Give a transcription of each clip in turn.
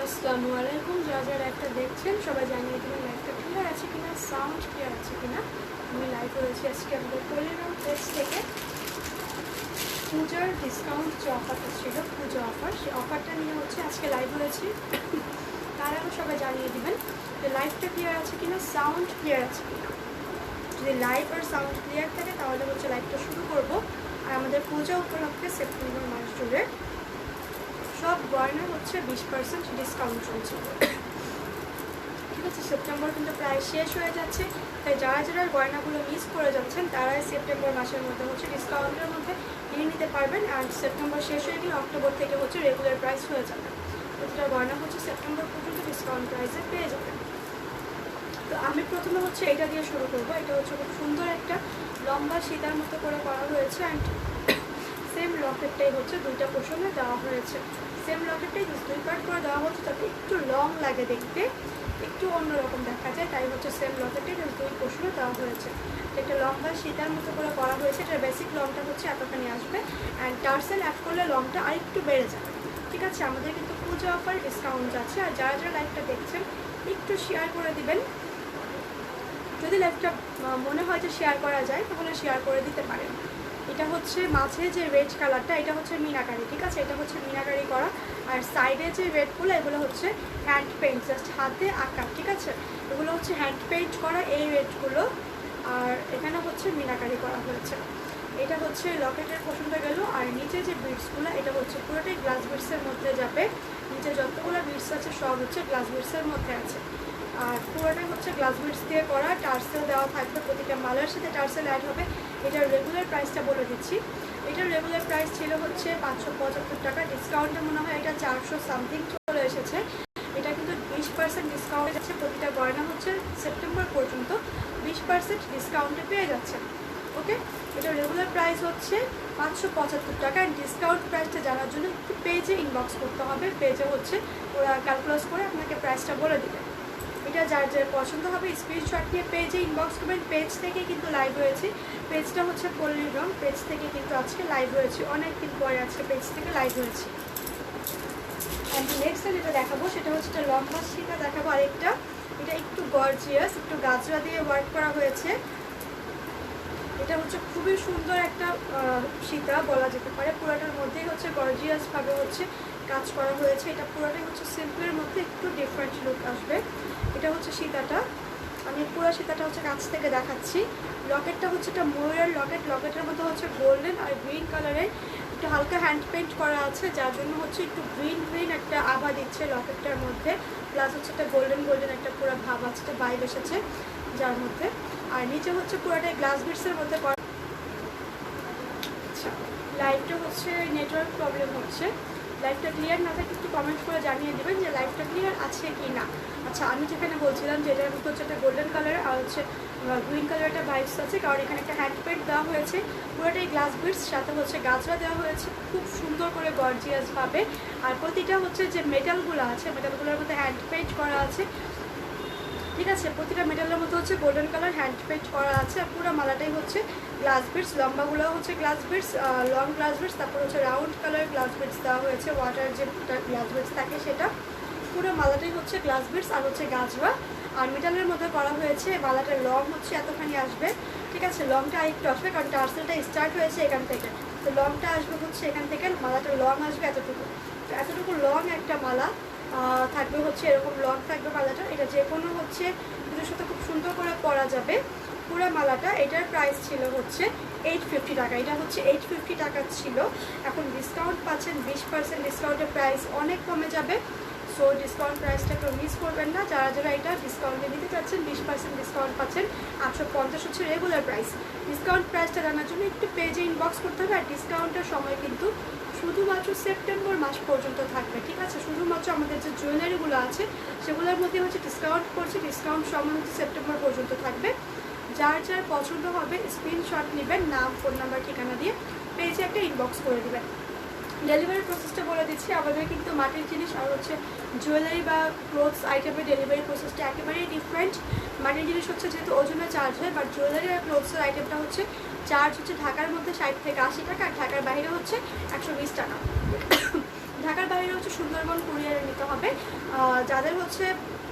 আসসালামু আলাইকুম। যারা যারা লাইভটা দেখছেন সবাই জানিয়ে দেবেন লাইভটা ক্লিয়ার আছে কিনা, সাউন্ড ক্লিয়ার আছে কিনা। আমি লাইভ রয়েছি আজকে আমাদের টেলিগ্রাম পেজ থেকে। পূজার ডিসকাউন্ট যে অফারটা ছিল, পুজো অফার, সেই অফারটা নিয়ে হচ্ছে আজকে লাইভ রয়েছি। তার আগে সবাই জানিয়ে দেবেন যে লাইভটা ক্লিয়ার আছে কিনা, সাউন্ড ক্লিয়ার আছে কিনা। যদি লাইভ আর সাউন্ড ক্লিয়ার থাকে তাহলে হচ্ছে লাইভটা শুরু করব। আর আমাদের পূজা উপলক্ষে সেপ্টেম্বর মাস জুড়ে সব গয়না হচ্ছে 20% ডিসকাউন্ট চলছে। ঠিক আছে, সেপ্টেম্বর কিন্তু প্রায় শেষ হয়ে যাচ্ছে, তাই যারা যারা গয়নাগুলো মিস করে যাচ্ছেন তারাই সেপ্টেম্বর মাসের মধ্যে হচ্ছে ডিসকাউন্টের মধ্যে নিয়ে নিতে পারবেন। আর সেপ্টেম্বর শেষ হয়ে গেলে অক্টোবর থেকে হচ্ছে রেগুলার প্রাইস হয়ে যাবে। প্রতিটা গয়না হচ্ছে সেপ্টেম্বর পর্যন্ত ডিসকাউন্ট প্রাইসে পেয়ে যাবেন। তো আমি প্রথমে হচ্ছে এটা দিয়ে শুরু করবো। এটা হচ্ছে খুব সুন্দর একটা লম্বা সীতার মতো করে করা হয়েছে, অ্যান্ড সেম লকেটটাই হচ্ছে দুইটা পোর্শনে দেওয়া হয়েছে। সেম লকেটটাই দুই পার্ট করে দেওয়া হচ্ছে, যাতে একটু লং লাগে দেখতে, একটু অন্যরকম দেখা যায়, তাই হচ্ছে সেম লকেটটাই দুই পোর্শনে দেওয়া হয়েছে। একটা লম্বা সীতার মতো করে করা হয়েছে। এটার বেসিক লংটা হচ্ছে এতখানি আসবে, অ্যান্ড টার্সেল অ্যাড করলে লংটা আরেকটু বেড়ে যাবে। ঠিক আছে, আমাদের কিন্তু পুজো অফার ডিসকাউন্ট আছে। আর যারা যারা লাইভটা দেখছেন একটু শেয়ার করে দিবেন। যদি লাইভটা মনে হয় যে শেয়ার করা যায় তাহলে শেয়ার করে দিতে পারেন। এটা হচ্ছে মাঝে যে রেড কালারটা, এটা হচ্ছে মিনাকারি। ঠিক আছে, এটা হচ্ছে মিনাকারি করা। আর সাইডে যে রেডগুলো, এগুলো হচ্ছে হ্যান্ড পেইন্ট, জাস্ট হাতে আঁকা। ঠিক আছে, এগুলো হচ্ছে হ্যান্ড পেইন্ট করা এই রেডগুলো। আর এখানে হচ্ছে মিনাকারি করা হয়েছে। এটা হচ্ছে লকেটের পছন্দ গেল। আর নিচে যে বিটসগুলো, এটা হচ্ছে পুরোটাই গ্লাস বিটসের মধ্যে যাবে। নিচে যতগুলো বিটস আছে সব হচ্ছে গ্লাস বিটসের মধ্যে আছে। আর পুরোটাই হচ্ছে গ্লাস বিটস দিয়ে করা। টার্সেল দেওয়া থাকবে, প্রতিটা মালার সাথে টার্সেল অ্যাড হবে। এটার রেগুলার প্রাইসটা বলে দিচ্ছি। এটার রেগুলার প্রাইস ছিল হচ্ছে 575 টাকা। ডিসকাউন্টে মনে হয় এটা 400 সামথিং চলে এসেছে। এটা কিন্তু 20% ডিসকাউন্টে যাচ্ছে। প্রতিটা গয়না হচ্ছে সেপ্টেম্বর পর্যন্ত 20% ডিসকাউন্টে পেয়ে যাচ্ছে। ওকে, এটার রেগুলার প্রাইস হচ্ছে 575 টাকা। অ্যান্ড ডিসকাউন্ট প্রাইসটা জানার জন্য একটু পেজে ইনবক্স করতে হবে। পেজে হচ্ছে ওরা ক্যালকুলেট করে আপনাকে প্রাইসটা বলে দেবে। এটা যার যার পছন্দ হবে স্ক্রিনশট নিয়ে পেজে ইনবক্স করবেন। পেজ থেকে কিন্তু লাইভ হয়েছে। পেজটা হচ্ছে পল্লীর রং। পেজ থেকে কিন্তু আজকে লাইভ হয়েছে, অনেকদিন পরে আজকে পেজ থেকে লাইভ হয়েছে। অ্যান্ড নেক্সট যেটা দেখাবো সেটা হচ্ছে একটা লম্বা সীতা দেখাবো আরেকটা। এটা একটু গর্জিয়াস, একটু গাজরা দিয়ে ওয়ার্ক করা হয়েছে। এটা হচ্ছে খুবই সুন্দর একটা সীতা বলা যেতে পারে। পুরোটার মধ্যেই হচ্ছে গর্জিয়াসভাবে হচ্ছে কাজ করা হয়েছে। এটা পুরোটাই হচ্ছে সিম্পলের মধ্যে একটু ডিফারেন্ট লুক আসবে। এটা হচ্ছে সীতাটা। আমি পুরো সীতাটা হচ্ছে কাছ থেকে দেখাচ্ছি। লকেটটা হচ্ছে একটা ময়ূরের লকেট। লকেটের মধ্যে হচ্ছে গোল্ডেন আর গ্রিন কালারের একটু হালকা হ্যান্ড পেইন্ট করা আছে, যার জন্য হচ্ছে একটু গ্রিন গ্রিন একটা আভা দিচ্ছে লকেটটার মধ্যে। প্লাস হচ্ছে একটা গোল্ডেন গোল্ডেন একটা পুরো ভাব আছে, একটা ভাইব এসেছে যার মধ্যে। আর নিচে হচ্ছে পুরোটাই গ্লাস বিটসের মধ্যে। আচ্ছা, লাইভটা হচ্ছে নেটওয়ার্ক প্রবলেম হচ্ছে। লাইভটা ক্লিয়ার না থাকে একটু কমেন্ট করে জানিয়ে দেবেন যে লাইভটা ক্লিয়ার আছে কি না। আচ্ছা, আমি যেখানে বলছিলাম যে এটার মধ্যে হচ্ছে একটা গোল্ডেন কালার আর হচ্ছে গ্রিন কালার একটা ভাইবস আছে, কারণ এখানে একটা হ্যান্ড পেইন্ট দেওয়া হয়েছে। পুরোটাই গ্লাস বিটস, সাথে হচ্ছে গাজরা দেওয়া হয়েছে খুব সুন্দর করে গর্জিয়াসভাবে। আর প্রতিটা হচ্ছে যে মেটালগুলো আছে, মেটালগুলোর মধ্যে হ্যান্ড পেইন্ট করা আছে। ঠিক আছে, প্রতিটা মেটালের মধ্যে হচ্ছে গোল্ডেন কালার হ্যান্ড পেইন্ট করা আছে। আর পুরো মালাটাই হচ্ছে গ্লাস বিটস। লম্বাগুলো হচ্ছে glass bits, long glass bits. তারপর হচ্ছে রাউন্ড কালার গ্লাস বিটস দেওয়া হয়েছে, ওয়াটার যে গ্লাস বিটস থাকে সেটা। পুরো মালাটাই হচ্ছে গ্লাস বিটস আর হচ্ছে গাজরা। আর মেটালের মধ্যে করা হয়েছে। মালাটার লং হচ্ছে এতখানি আসবে। ঠিক আছে, লংটা আরেকটু আসবে, কারণ টার্সেলটা স্টার্ট হয়েছে এখান থেকে। তো লংটা আসবে হচ্ছে এখান থেকে, মালাটার লং আসবে এতটুকু। তো এতটুকু লং একটা মালা থাকবে হচ্ছে, এরকম লং থাকবে মালাটা। এটা যে কোনো হচ্ছে পুজোর সাথে খুব সুন্দর করে পরা যাবে পুরো মালাটা। এটার প্রাইস ছিল হচ্ছে 850 টাকা। এটা হচ্ছে 850 টাকা ছিল। এখন ডিসকাউন্ট পাচ্ছেন 20% ডিসকাউন্টের প্রাইস অনেক কমে যাবে। সো ডিসকাউন্ট প্রাইসটা কেউ মিস করবেন না। যারা যারা এটা ডিসকাউন্টে নিতে চাচ্ছেন 20% ডিসকাউন্ট পাচ্ছেন। 850 হচ্ছে রেগুলার প্রাইস। ডিসকাউন্ট প্রাইসটা জানার জন্য একটু পেজে ইনবক্স করতে হবে। আর ডিসকাউন্টের সময় কিন্তু শুধুমাত্র সেপ্টেম্বর মাস পর্যন্ত থাকবে। ঠিক আছে, শুধুমাত্র আমাদের যে জুয়েলারিগুলো আছে সেগুলোর মধ্যে হচ্ছে ডিসকাউন্ট করছে। ডিসকাউন্ট সময় হচ্ছে সেপ্টেম্বর পর্যন্ত থাকবে। যার যার পছন্দ হবে স্ক্রিনশট নেবেন, নাম ফোন নাম্বার ঠিকানা দিয়ে পেজে একটা ইনবক্স করে দেবেন। ডেলিভারি প্রসেসটা বলে দিচ্ছি। আমাদের কিন্তু মাটির জিনিস আর হচ্ছে জুয়েলারি বা ক্লোথস আইটেমের ডেলিভারি প্রসেসটা একেবারেই ডিফারেন্ট। মাটির জিনিস হচ্ছে যেহেতু ওজনে চার্জ হয়, বাট জুয়েলারি আর ক্লোথসের আইটেমটা হচ্ছে চার্জ হচ্ছে ঢাকার মধ্যে 60 থেকে 80 টাকা, আর ঢাকার বাইরে হচ্ছে 120 টাকা। ঢাকার বাইরে হচ্ছে সুন্দর সুন্দরবন কুরিয়ারে নিতে হবে। যাদের হচ্ছে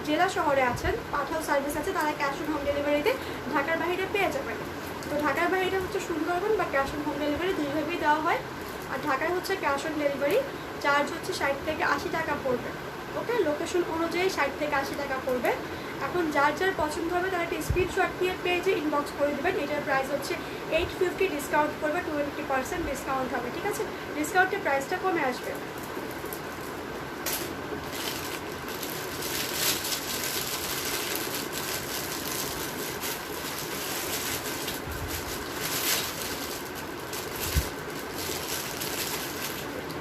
জেলা শহরে আছেন, পাঠাও সার্ভিস আছে, তারা ক্যাশ অন হোম ডেলিভারিতে ঢাকার বাইরে পেয়ে যাবেন। তো ঢাকার বাইরে হচ্ছে সুন্দরবন বা ক্যাশ অন হোম ডেলিভারি দুইভাবেই দেওয়া হয়। আর ঢাকায় হচ্ছে ক্যাশ অন ডেলিভারি চার্জ হচ্ছে 60 থেকে 80 টাকা পড়বে। ওকে, লোকেশন অনুযায়ী 60 থেকে 80 টাকা পড়বে। এখন যার যার পছন্দ হবে তারা একটা স্ক্রিনশট নিয়ে পেজে ইনবক্স করে দেবেন। এটার প্রাইস হচ্ছে 850, ডিসকাউন্ট করবে 20% ডিসকাউন্ট হবে। ঠিক আছে, ডিসকাউন্টের প্রাইসটা কমে আসবে।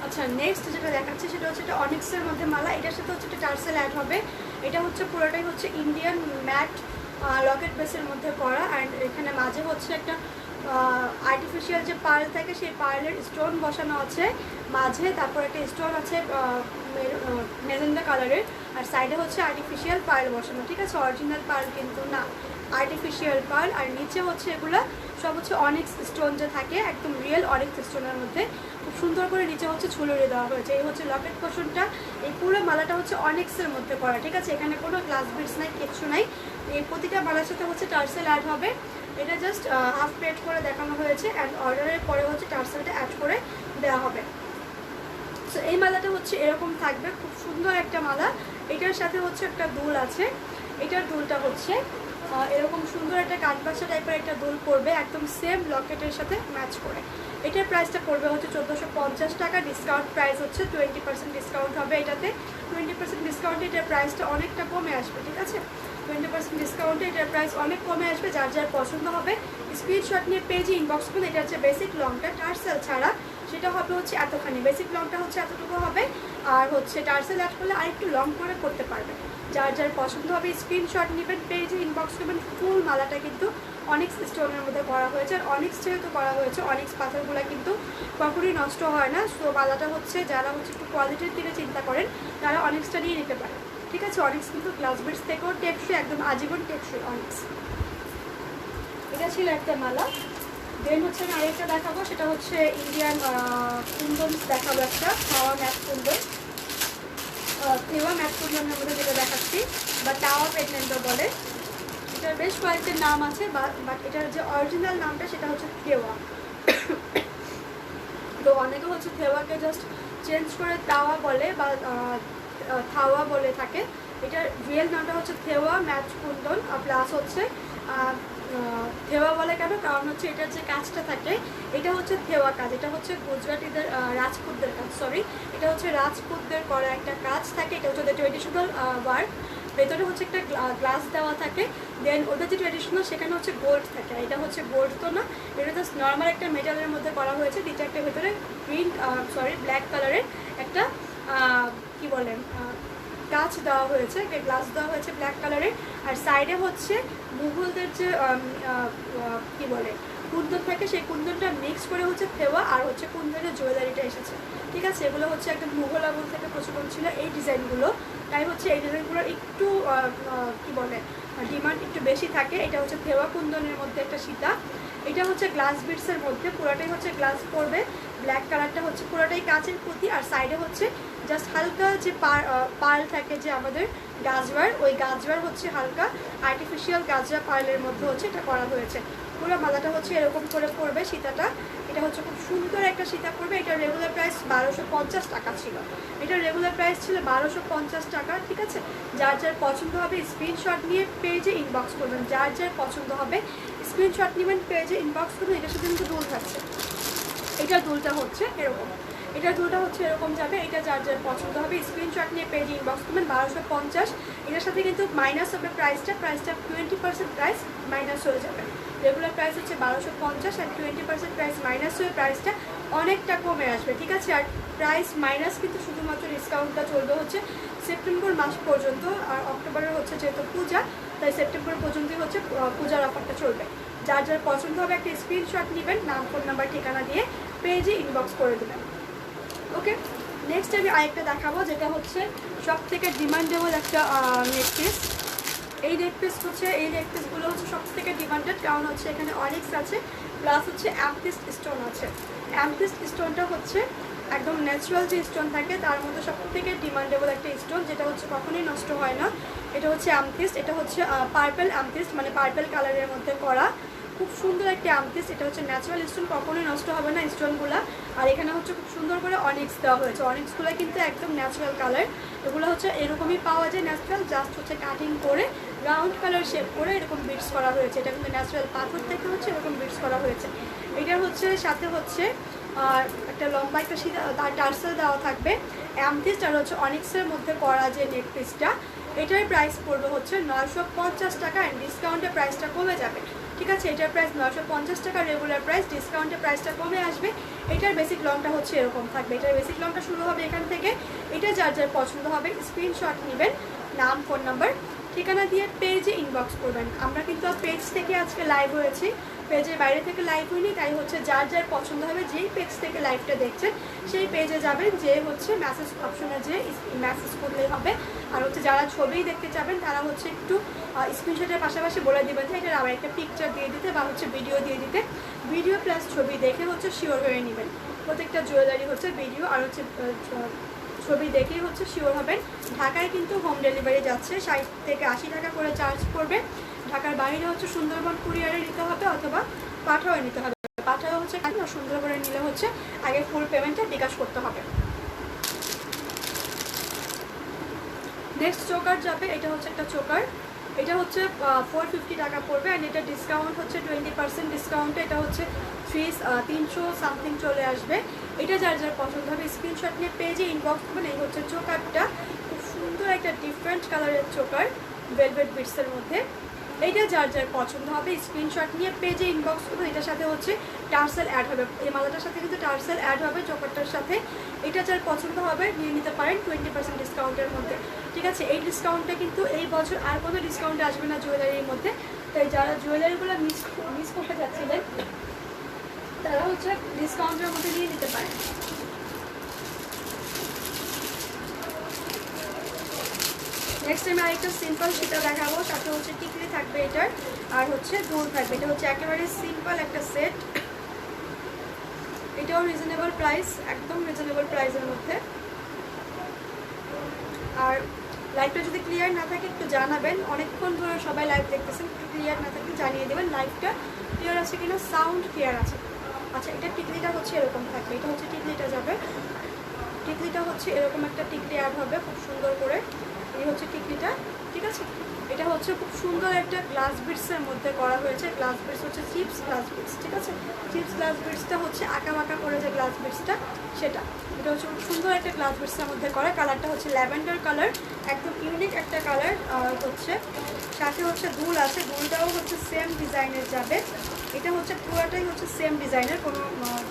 আচ্ছা, নেক্সট যেটা দেখাচ্ছি সেটা হচ্ছে এটা অনিক্সের মধ্যে মালা। এটার সাথে হচ্ছে একটা টার্সেল অ্যাড হবে। এটা হচ্ছে পুরোটাই হচ্ছে ইন্ডিয়ান ম্যাট লকেট বেসের মধ্যে করা। অ্যান্ড এখানে মাঝে হচ্ছে একটা আর্টিফিশিয়াল যে পার্ল থাকে সেই পার্লের স্টোন বসানো আছে মাঝে। তারপর একটা স্টোন আছে মেজেন্ডা কালারের, আর সাইডে হচ্ছে আর্টিফিশিয়াল পার্ল বসানো। ঠিক আছে, অরিজিনাল পার্ল কিন্তু না, আর্টিফিশিয়াল পার্ল। আর নিচে হচ্ছে এগুলো সব হচ্ছে অনিক্স স্টোন যে থাকে, একদম রিয়েল অনিক্স স্টোনের মধ্যে খুব সুন্দর করে নিচে হচ্ছে ঝুলিয়ে দেওয়া হয়েছে। এই হচ্ছে লকেট পোর্শনটা। এই পুরো মালাটা হচ্ছে অনিক্সের মধ্যে করা। ঠিক আছে, এখানে কোনো গ্লাস বিটস নাই, কিচ্ছু নাই। এই প্রতিটা মালার সাথে হচ্ছে টার্সেল অ্যাড হবে। এটা জাস্ট হাফ প্লেট করে দেখানো হয়েছে, অ্যান্ড অর্ডারের পরে হচ্ছে টার্সেলটা অ্যাড করে দেওয়া হবে। সো এই মালাটা হচ্ছে এরকম থাকবে, খুব সুন্দর একটা মালা। এটার সাথে হচ্ছে একটা দুল আছে। এটার দুলটা হচ্ছে এরকম সুন্দর একটা কাঠবাসা টাইপের একটা দুল পড়বে, একদম সেম লকেটের সাথে ম্যাচ করে। এটার প্রাইসটা পড়বে হচ্ছে 1450 টাকা। ডিসকাউন্ট প্রাইস হচ্ছে 20% ডিসকাউন্ট হবে এটাতে। 20% ডিসকাউন্টে এটার প্রাইসটা অনেকটা কমে আসবে। ঠিক আছে, 20% ডিসকাউন্টে এটার প্রাইস অনেক কমে আসবে। যার যার পছন্দ হবে স্ক্রিনশট নিয়ে পেজে ইনবক্স করুন। এটা হচ্ছে বেসিক লংটা, টার্সেল ছাড়া সেটা হবে হচ্ছে এতখানি। বেসিক লংটা হচ্ছে এতটুকু হবে, আর হচ্ছে টার্সেল অ্যাড করলে আরেকটু লং করে করতে পারবে। যার যার পছন্দ হবে স্ক্রিনশট নেবেন, পেজে ইনবক্স করবেন। ফুল মালাটা কিন্তু অনিক্স স্টোনের মধ্যে করা হয়েছে। আর অনিক্স যেহেতু করা হয়েছে, অনিক্স পাথরগুলো কিন্তু কখনোই নষ্ট হয় না। সো মালাটা হচ্ছে যারা হচ্ছে একটু কোয়ালিটির দিকে চিন্তা করেন তারা অনিক্সটা নিয়ে নিতে পারেন। ঠিক আছে, অনিক্স কিন্তু গ্লাস বিটস থেকেও টেকসই, একদম আজীবন টেকসই অনিক্স। এটা ছিল একটা মালা। দেন হচ্ছে আমি আরেকটা দেখাবো, সেটা হচ্ছে ইন্ডিয়ান কুন্দন দেখাবো, একটা খাওয়া ম্যাট কুন্দন। থেওয়া ম্যাট কুন্দনের মধ্যে যেটা দেখাচ্ছি, বা টাওয়া পেটলেন্ডও বলে। এটার বেশ কয়েকটির নাম আছে, বাট এটার যে অরিজিনাল নামটা সেটা হচ্ছে থেওয়া। তো অনেকে হচ্ছে থেওয়াকে জাস্ট চেঞ্জ করে তাওয়া বলে বা থাওয়া বলে থাকে। এটার রিয়েল নামটা হচ্ছে থেওয়া ম্যাট কুন্দন। প্লাস হচ্ছে থেওয়া বলে কেন, কারণ হচ্ছে এটার যে কাজটা থাকে এটা হচ্ছে থেওয়া কাজ। এটা হচ্ছে গুজরাটিদের রাজপুতদের কাজ, সরি, এটা হচ্ছে রাজপুতদের করা একটা কাজ থাকে। এটা হচ্ছে ওদের ট্রেডিশনাল ওয়ার্ক। ভেতরে হচ্ছে একটা গ্লাস দেওয়া থাকে। দেন ওদের যে ট্রেডিশনাল সেখানে হচ্ছে গোল্ড থাকে। এটা হচ্ছে গোল্ড তো না, এটা জাস্ট নর্মাল একটা মেটালের মধ্যে করা হয়েছে। একটা ভেতরে ব্ল্যাক কালারের একটা কি বলেন কাঁচ দেওয়া হয়েছে, গ্লাস দেওয়া হয়েছে ব্ল্যাক কালারের। আর সাইডে হচ্ছে মুঘলদের যে কি বলে কুন্দন থাকে, সেই কুন্দনটা মিক্স করে হচ্ছে থেওয়া আর হচ্ছে কুন্দনের জুয়েলারিটা এসেছে। ঠিক আছে, এগুলো হচ্ছে একদম মুঘল আমল থেকে প্রচলন ছিল এই ডিজাইনগুলো। তাই হচ্ছে এই ডিজাইনগুলোর একটু কি বলে ডিমান্ড একটু বেশি থাকে। এটা হচ্ছে থেওয়া কুন্দনের মধ্যে একটা সীতা। এটা হচ্ছে গ্লাস বিটসের মধ্যে, পুরোটাই হচ্ছে গ্লাস পড়বে। ব্ল্যাক কালারটা হচ্ছে পুরোটাই কাচের পুঁতি। আর সাইডে হচ্ছে জাস্ট হালকা যে পার্ল থাকে যে আমাদের গাজওয়ার, ওই গাজওয়ার হচ্ছে হালকা আর্টিফিশিয়াল গাজরা পার্লের মধ্যে হচ্ছে এটা করা হয়েছে। পুরো মালাটা হচ্ছে এরকম করে পড়বে সীতাটা। এটা হচ্ছে খুব সুন্দর একটা সীতা পড়বে। এটার রেগুলার প্রাইস 1250 টাকা ছিল। এটার রেগুলার প্রাইস ছিল 1250 টাকা। ঠিক আছে, যার যার পছন্দ হবে স্ক্রিনশট নিয়ে পেজে ইনবক্স করবেন। যার যার পছন্দ হবে স্ক্রিনশট নেবেন, পেজে ইনবক্স করবেন। এটার সাথে কিন্তু দুল থাকছে। এটার দুলটা হচ্ছে এরকম, এটার দুলটা হচ্ছে এরকম যাবে। এটা যার যার পছন্দ হবে স্ক্রিনশট নিয়ে পেজে ইনবক্স করবেন। 1250। এটার সাথে কিন্তু মাইনাস হবে প্রাইসটা 20% প্রাইস মাইনাস হয়ে যাবে। রেগুলার প্রাইস হচ্ছে 1250 আর 20% প্রাইস মাইনাস হয়ে প্রাইসটা অনেকটা কমে আসবে। ঠিক আছে, আর প্রাইস মাইনাস কিন্তু শুধুমাত্র ডিসকাউন্টটা চলবে হচ্ছে সেপ্টেম্বর মাস পর্যন্ত। আর অক্টোবরের হচ্ছে যেহেতু পূজা, তাই সেপ্টেম্বর পর্যন্তই হচ্ছে পূজার অফারটা চলবে। যার যার পছন্দ হবে একটা স্ক্রিনশট নেবেন, নাম, ফোন নাম্বার, ঠিকানা দিয়ে পেজে ইনবক্স করে দেবেন। ওকে, নেক্সট আমি আরেকটা দেখাবো, যেটা হচ্ছে সব থেকে ডিমান্ডেবল একটা নেকপিস। এই নেকপিসগুলো হচ্ছে সব থেকে ডিমান্ডেড, কারণ হচ্ছে এখানে অনিক্স আছে, প্লাস হচ্ছে অ্যামেথিস্ট স্টোন আছে। অ্যামেথিস্ট স্টোনটা হচ্ছে একদম ন্যাচারাল যে স্টোন থাকে তার মধ্যে সবথেকে ডিমান্ডেবল একটা স্টোন, যেটা হচ্ছে কখনোই নষ্ট হয় না। এটা হচ্ছে অ্যামথিস্ট, এটা হচ্ছে পার্পল অ্যামথিস্ট, মানে পার্পল কালারের মধ্যে করা খুব সুন্দর একটা অ্যামথিস্ট। এটা হচ্ছে ন্যাচারাল স্টোন, কখনোই নষ্ট হবে না স্টোনগুলো। আর এখানে হচ্ছে খুব সুন্দর করে অনিক্স দেওয়া হয়েছে, অনিক্সগুলো কিন্তু একদম ন্যাচারাল কালার। এগুলো হচ্ছে এরকমই পাওয়া যায় ন্যাচারাল, জাস্ট হচ্ছে কাটিং করে রাউন্ড কালার শেপ করে এরকম বিটস করা হয়েছে। এটা কিন্তু ন্যাচারাল পাথর থেকে হচ্ছে এরকম বিটস করা হয়েছে। এটা হচ্ছে সাথে হচ্ছে আর একটা লম্বা একটা তার টার্সেল দেওয়া থাকবে অ্যামথিস্ট আর হচ্ছে অনিক্সের মধ্যে করা যে নেক পিসটা, এটার প্রাইস পড়বে হচ্ছে 950 টাকা, অ্যান্ড ডিসকাউন্টের প্রাইসটা কমে যাবে। ঠিক আছে, এটার প্রাইস 950 টাকা রেগুলার প্রাইস, ডিসকাউন্টের প্রাইসটা কমে আসবে। এটার বেসিক লংটা হচ্ছে এরকম থাকবে, এটার বেসিক লংটা শুরু হবে এখান থেকে। এটা যার যার পছন্দ হবে স্ক্রিনশট নেবেন, নাম ফোন নাম্বার ঠিকানা দিয়ে পেজে ইনবক্স করবেন। আমরা কিন্তু পেজ থেকে আজকে লাইভ হয়েছি, পেজের বাইরে থেকে লাইভ হয়নি, তাই হচ্ছে যার যার পছন্দ হবে যেই পেজ থেকে লাইভটা দেখছেন সেই পেজে যাবেন, যে হচ্ছে মেসেজ অপশনে যে মেসেজ করলেই হবে। আর হচ্ছে যারা ছবি দেখতে চাবেন তারা হচ্ছে একটু স্ক্রিনশটের পাশাপাশি বলে দেবেন যে এটার আবার একটা পিকচার দিয়ে দিতে বা হচ্ছে ভিডিও দিয়ে দিতে। ভিডিও প্লাস ছবি দেখে হচ্ছে শিওর হয়ে নেবেন। প্রত্যেকটা জুয়েলারি হচ্ছে ভিডিও আর হচ্ছে ছবি দেখেই হচ্ছে শিওর হবেন। ঢাকায় কিন্তু হোম ডেলিভারি যাচ্ছে, 60 থেকে 80 টাকা করে চার্জ পড়বে। ঢাকার বাইরে হচ্ছে সুন্দরবন কুরিয়ারে নিতে হবে অথবা পাঠাও নিতে হবে। পাঠাও হচ্ছে সুন্দরবনে নিলে হচ্ছে আগে ফুল পেমেন্টটা বিকাশ করতে হবে। নেক্সট চোকার যাবে, এটা হচ্ছে একটা চোকার, এটা হচ্ছে 450 টাকা পড়বে, অ্যান্ড এটা ডিসকাউন্ট হচ্ছে 20% ডিসকাউন্টে এটা হচ্ছে 300 সামথিং চলে আসবে। এটা যার যার পছন্দ হবে স্ক্রিনশট নিয়ে পেজে ইনবক্স করবেন। এই হচ্ছে চোকারটা, খুব সুন্দর একটা ডিফারেন্ট কালারের চোকার ভেলভেট বিটসের মধ্যে। এইটা যার যার পছন্দ হবে স্ক্রিনশট নিয়ে পেজে ইনবক্স করবেন। এটার সাথে হচ্ছে টার্সেল অ্যাড হবে, এই মালাটার সাথে কিন্তু টার্সেল অ্যাড হবে চোকারটার সাথে। এটা যার পছন্দ হবে নিয়ে নিতে পারেন 20% ডিসকাউন্টের মধ্যে। ঠিক আছে, এই ডিসকাউন্টটা কিন্তু এই বছর আর কোনো ডিসকাউন্ট আসবে না জুয়েলারির মধ্যে, তাই যারা জুয়েলারিগুলো মিস করতে যাচ্ছিলেন তারা হচ্ছে ডিসকাউন্টের মধ্যে নিয়ে নিতে পারেন। নেক্সট আমি আরেকটা সিম্পল সেটা দেখাবো, সাথে হচ্ছে টিকলি থাকবে এটার আর হচ্ছে দুল থাকবে। এটা হচ্ছে একেবারে সিম্পল একটা সেট, এটাও রিজনেবল প্রাইস, একদম রিজনেবল প্রাইসের মধ্যে। আর লাইভটা যদি ক্লিয়ার না থাকে একটু জানাবেন, অনেকক্ষণ ধরে সবাই লাইভ দেখতেছেন, একটু ক্লিয়ার না থাকলে জানিয়ে দেবেন লাইভটা ক্লিয়ার আছে কিনা, সাউন্ড ক্লিয়ার আছে। আচ্ছা, এটা টিকলিটা হচ্ছে এরকম থাকবে, এটা হচ্ছে টিকলিটা যাবে, টিকলিটা হচ্ছে এরকম একটা টিকলি অ্যাড হবে খুব সুন্দর করে। এই হচ্ছে টিকলিটা, ঠিক আছে। এটা হচ্ছে খুব সুন্দর একটা গ্লাস বিটসের মধ্যে করা হয়েছে, গ্লাস বিটস হচ্ছে চিপস গ্লাস বিটস, ঠিক আছে। চিপস গ্লাস বিটসটা হচ্ছে আঁকা বাঁকা করে যে গ্লাস বিটসটা সেটা, এটা হচ্ছে খুব সুন্দর একটা গ্লাস বিটসের মধ্যে করা। কালারটা হচ্ছে ল্যাভেন্ডার কালার, একদম ইউনিক একটা কালার। আর হচ্ছে সাথে হচ্ছে দুল আছে, দুলটাও হচ্ছে সেম ডিজাইনের যাবে। এটা হচ্ছে পুরোটাই হচ্ছে সেম ডিজাইনের, কোনো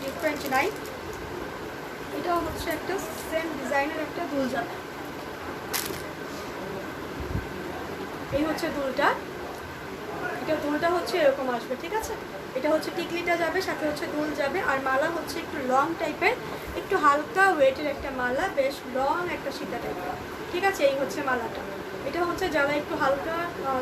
ডিফারেন্ট নাই। এটাও হচ্ছে একটা সেম ডিজাইনের একটা দুল যাবে। এই হচ্ছে দুলটা, এটা দুলটা হচ্ছে এরকম আসবে, ঠিক আছে। এটা হচ্ছে টিকলিটা যাবে, সাথে হচ্ছে দুল যাবে। আর মালা হচ্ছে একটু লং টাইপের, একটু হালকা ওয়েটের একটা মালা, বেশ লং একটা সীতা টাইপের, ঠিক আছে। এই হচ্ছে মালাটা। এটা হচ্ছে যারা একটু হালকা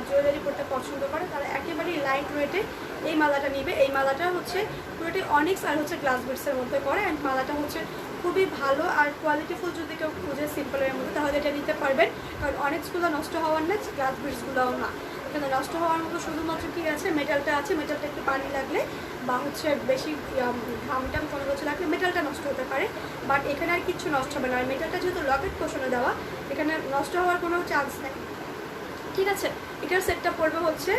জুয়েলারি পরতে পছন্দ করে তারা একেবারেই লাইট ওয়েটে এই মালাটা নিবে। এই মালাটা হচ্ছে পুরোটাই অনিক্স আর হচ্ছে গ্লাস বিটসের মধ্যে করে, অ্যান্ড মালাটা হচ্ছে খুবই ভালো আর কোয়ালিটিফুল। যদি কেউ খুঁজে সিম্পলের মধ্যে তাহলে এটা নিতে পারবেন, কারণ অনেকগুলো নষ্ট হওয়ার না, গ্লাস বিটসগুলোও না। এখানে নষ্ট হওয়ার মতো শুধুমাত্র কি আছে, মেটালটা আছে। মেটালটা একটু পানি লাগলে বা হচ্ছে বেশি ঘামটাম কোনো কিছু লাগলে মেটালটা নষ্ট হতে পারে, বাট এখানে আর কিচ্ছু নষ্ট হবে না। আর মেটালটা যেহেতু লকেট পোষণে দেওয়া, এখানে নষ্ট হওয়ার কোনো চান্স নেই, ঠিক আছে। এটার সেটটা পড়বে হচ্ছে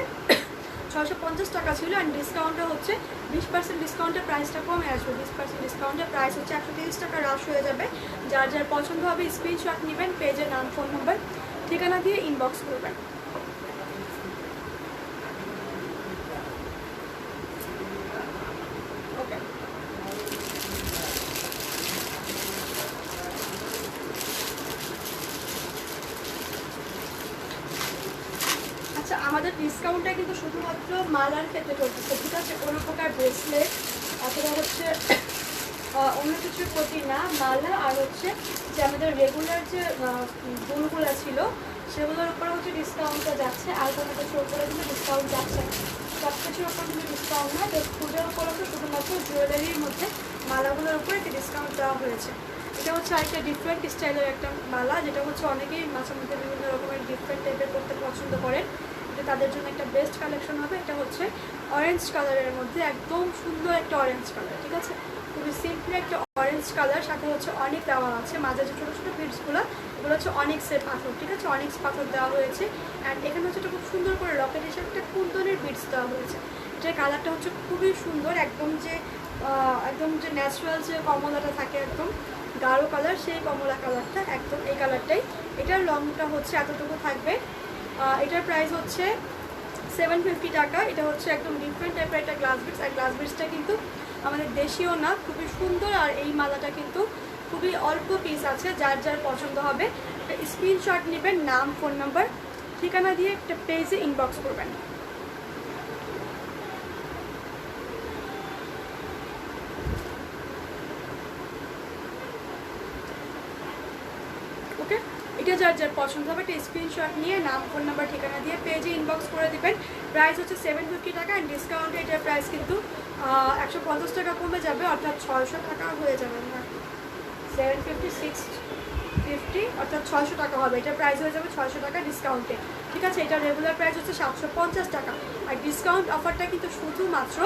650 টাকা ছিল, অ্যান্ড ডিসকাউন্টে হচ্ছে 20% ডিসকাউন্টের প্রাইসটা কমে আসবে। 20% ডিসকাউন্টের প্রাইস হচ্ছে 130 টাকা হ্রাস হয়ে যাবে। যার যার পছন্দ হবে স্ক্রিনশট নেবেন, পেজের নাম ফোন নাম্বার ঠিকানা দিয়ে ইনবক্স করবেন। ওকে, আচ্ছা, আমাদের ডিসকাউন্টটা কিন্তু শুধুমাত্র মালার ক্ষেত্রে চলতেছে, ঠিক আছে। কোনো প্রকার ব্রেসলেট অথবা হচ্ছে অন্য কিছুর প্রতি না, মালা আর হচ্ছে যে আমাদের রেগুলার যে দুলগুলো ছিল সেগুলোর উপরে হচ্ছে ডিসকাউন্টটা যাচ্ছে, আর কোনো কিছুর উপরে কিন্তু ডিসকাউন্ট যাচ্ছে না। সব কিছুর উপর কিন্তু ডিসকাউন্ট না, তো পূজার উপলক্ষে শুধুমাত্র জুয়েলারির মধ্যে মালাগুলোর উপরে একটা ডিসকাউন্ট দেওয়া হয়েছে। এটা হচ্ছে আরেকটা ডিফারেন্ট স্টাইলের একটা মালা, যেটা হচ্ছে অনেকেই মাঝে মধ্যে বিভিন্ন রকমের ডিফারেন্ট টাইপের করতে পছন্দ করেন, এটা তাদের জন্য একটা বেস্ট কালেকশন হবে। এটা হচ্ছে অরেঞ্জ কালারের মধ্যে, একদম সুন্দর একটা অরেঞ্জ কালার, ঠিক আছে, খুবই সিম্পল একটা অরেঞ্জ কালার, সাথে হচ্ছে অনেক দেওয়া আছে, মাঝে যে ছোটো ছোটো বিটসগুলো এগুলো হচ্ছে অনেক্সের পাথর, ঠিক আছে, অনেক্স পাথর দেওয়া হয়েছে। অ্যান্ড এখানে হচ্ছে একটা খুব সুন্দর করে রকেট হিসেবে একটা কুন্দনের বিটস দেওয়া হয়েছে। এটার কালারটা হচ্ছে খুবই সুন্দর, একদম যে ন্যাচারাল যে কমলাটা থাকে একদম গাঢ় কালার, সেই কমলা কালারটা একদম এই কালারটাই। এটার লংটা হচ্ছে এতটুকু থাকবে। এটার প্রাইস হচ্ছে 750 টাকা। এটা হচ্ছে একদম ডিফারেন্ট টাইপের একটা গ্লাস বিটস, আর গ্লাস বিটসটা কিন্তু আমাদের দেশীয় না, খুবই সুন্দর। আর এই মালাটা কিন্তু খুবই অল্প পিস আছে, যার যার পছন্দ হবে একটা স্ক্রিনশট নেবেন, নাম ফোন নাম্বার ঠিকানা দিয়ে একটা পেজে ইনবক্স করবেন। ওকে, এটা যার যার পছন্দ হবে একটা স্ক্রিনশট নিয়ে নাম ফোন নাম্বার ঠিকানা দিয়ে পেজে ইনবক্স করে দেবেন। প্রাইস হচ্ছে 750 টাকা, অ্যান্ড ডিসকাউন্টে এটার প্রাইস কিন্তু 150 টাকা কমে যাবে, অর্থাৎ 600 টাকা হয়ে যাবে না, 750 650 অর্থাৎ 600 টাকা হবে। এটার প্রাইস হয়ে যাবে 600 টাকা ডিসকাউন্টে, ঠিক আছে। এটা রেগুলার প্রাইস হচ্ছে 750 টাকা, আর ডিসকাউন্ট অফারটা কিন্তু শুধুমাত্র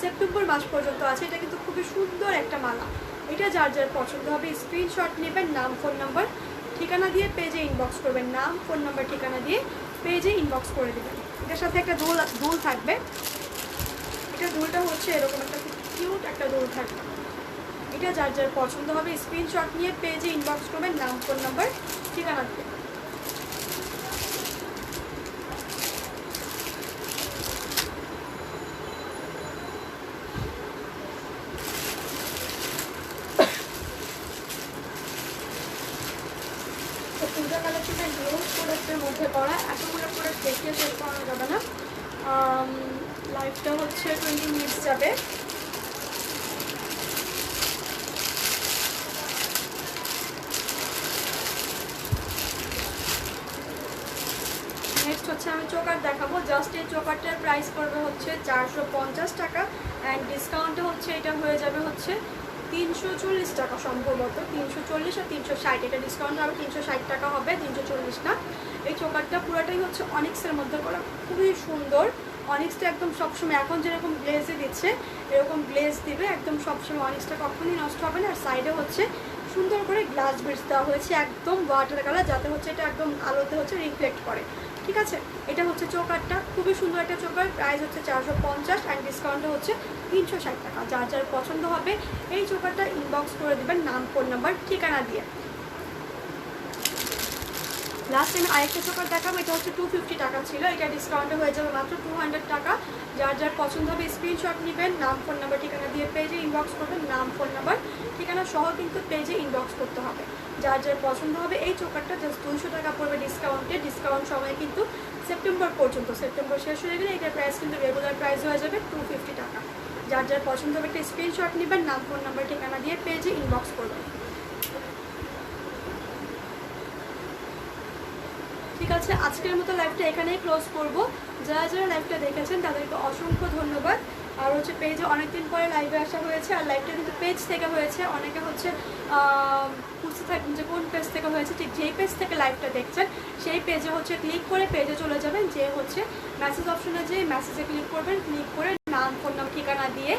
সেপ্টেম্বর মাস পর্যন্ত আছে। এটা কিন্তু খুবই সুন্দর একটা মালা, এটা যার যার পছন্দ হবে স্ক্রিনশট নেবেন, নাম ফোন নাম্বার ঠিকানা দিয়ে পেজে ইনবক্স করবেন, নাম ফোন নাম্বার ঠিকানা দিয়ে পেজে ইনবক্স করে দেবেন। এটার সাথে একটা দুল থাকবে, এটা দুলটা হচ্ছে এরকম একটা খুব কিউট একটা দুল থাকবে। এটা যার যার পছন্দ হবে স্ক্রিনশট নিয়ে পেজে ইনবক্স করবেন, নাম ফোন নাম্বার ঠিকানা দিয়ে। পূজা কালেকশনের নিউজ প্রোডাক্টের মধ্যে করা এতগুলো প্রোডাক্ট দেখিয়ে শেষ করানো যাবে না, লাইভটা হচ্ছে 20 মিনিটস যাবে। নেক্সট হচ্ছে আমি চোকার দেখাবো। জাস্ট এই চোকারটার প্রাইস পড়বে হচ্ছে 450 টাকা, অ্যান্ড ডিসকাউন্টে হচ্ছে এটা হয়ে যাবে হচ্ছে 340 টাকা, সম্ভবত 340 আর 360, এটা ডিসকাউন্ট হবে 360 টাকা হবে, 340 না। এই চোকারটা পুরোটাই হচ্ছে অনিক্সের মধ্যে করা, খুবই সুন্দর। অনিক্সটা একদম সবসময় এখন যেরকম গ্লেজে দিচ্ছে এরকম গ্লেজ দিবে একদম সবসময়, অনিক্সটা কখনই নষ্ট হবে না। আর সাইডে হচ্ছে সুন্দর করে গ্লাস বিটস দেওয়া হয়েছে একদম ওয়াটার কালার, যাতে হচ্ছে এটা একদম আলোতে হচ্ছে রিফ্লেক্ট করে, ঠিক আছে। এটা হচ্ছে চোকারটা, খুবই সুন্দর একটা চোকার, প্রাইস হচ্ছে 450, অ্যান্ড ডিসকাউন্টে হচ্ছে 360 টাকা। যার যার পছন্দ হবে এই চোকারটা ইনবক্স করে দেবেন, নাম ফোন নাম্বার ঠিকানা দিয়ে। লাস্ট টাইম আরেকটা চোকার দেখাবো, এটা হচ্ছে 250 টাকা ছিল, এটা ডিসকাউন্টে হয়ে যাবে মাত্র 200 টাকা। যার যার পছন্দ হবে স্ক্রিনশট নেবেন, নাম ফোন নাম্বার ঠিকানা দিয়ে পেজে ইনবক্স করবেন, নাম ফোন নাম্বার ঠিকানা সহ কিন্তু পেজে ইনবক্স করতে হবে। যার যার পছন্দ হবে এই চোকারটা জাস্ট 200 টাকা পড়বে ডিসকাউন্টে। ডিসকাউন্ট সময় কিন্তু সেপ্টেম্বর পর্যন্ত, সেপ্টেম্বর শেষ হয়ে গেলে এটার প্রাইস কিন্তু রেগুলার প্রাইস হয়ে যাবে 250 টাকা। যার যার পছন্দ হবে একটা স্ক্রিনশট নেবেন, নাম ফোন নাম্বার ঠিকানা দিয়ে পেজে ইনবক্স করবেন, ঠিক আছে। আজকের মতো লাইভটা এখানেই ক্লোজ করব। যারা যারা লাইভটা দেখেছেন তাদেরকে অসংখ্য ধন্যবাদ। আর হচ্ছে পেজে অনেকদিন পরে লাইভে আসা হয়েছে, আর লাইভটা কিন্তু পেজ থেকে হয়েছে। অনেকে হচ্ছে বুঝতে থাকবেন যে কোন পেজ থেকে হয়েছে, ঠিক যেই পেজ থেকে লাইভটা দেখছেন সেই পেজে হচ্ছে ক্লিক করে পেজে চলে যাবেন, যে হচ্ছে মেসেজ অপশনে যে মেসেজে ক্লিক করবেন, ক্লিক করে নাম ফোন নাম ঠিকানা দিয়ে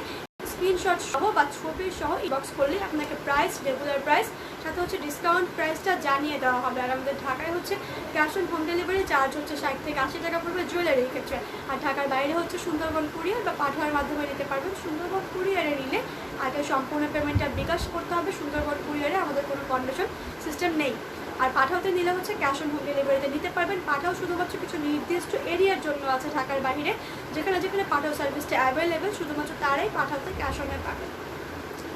স্ক্রিনশট সহ বা ছবি সহ ইনবক্স করলে আপনাকে প্রাইস, রেগুলার প্রাইস সাথে হচ্ছে ডিসকাউন্ট প্রাইসটা জানিয়ে দেওয়া হবে। আর আমাদের ঢাকায় হচ্ছে cash on home delivery charge হচ্ছে 60 থেকে 80 টাকা পড়বে জুয়েলারির ক্ষেত্রে। আর ঢাকার বাইরে হচ্ছে সুন্দরবন কুরিয়ার বা পাঠাওয়ার মাধ্যমে নিতে পারবেন। সুন্দরবন কুরিয়ারে নিলে আগে সম্পূর্ণ পেমেন্টটা বিকাশ করতে হবে। সুন্দরবন কুরিয়ারে আমাদের কোনো কন্ডিশন সিস্টেম নেই। আর পাঠাওতে নিলে হচ্ছে ক্যাশ অন হোম ডেলিভারিতে নিতে পারবেন। পাঠাও শুধুমাত্র কিছু নির্দিষ্ট এরিয়ার জন্য আছে ঢাকার বাইরে, যেখানে যেখানে পাঠাও সার্ভিসটা অ্যাভেলেবেল শুধুমাত্র তারাই পাঠাওতে ক্যাশ অনে পাবেন,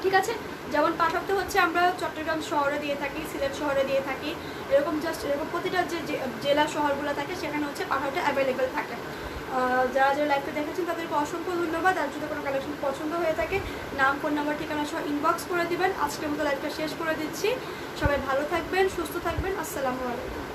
ঠিক আছে। যেমন পাঠাতে হচ্ছে আমরা চট্টগ্রাম শহরে দিয়ে থাকি, সিলেট শহরে দিয়ে থাকি, এরকম জাস্ট এরকম প্রতিটা যে জেলা শহরগুলো থাকে সেখানে হচ্ছে পাঠাওটা অ্যাভেলেবেল থাকে। যারা যারা লাইভটা দেখেছেন তাদেরকে অসংখ্য ধন্যবাদ। আর যদি কোনো কালেকশন পছন্দ হয়ে থাকে নাম, ফোন নাম্বার, ঠিকানা সহ ইনবক্স করে দিবেন। আজকের মতো লাইভটা শেষ করে দিচ্ছি। সবাই ভালো থাকবেন, সুস্থ থাকবেন। আসসালামু আলাইকুম।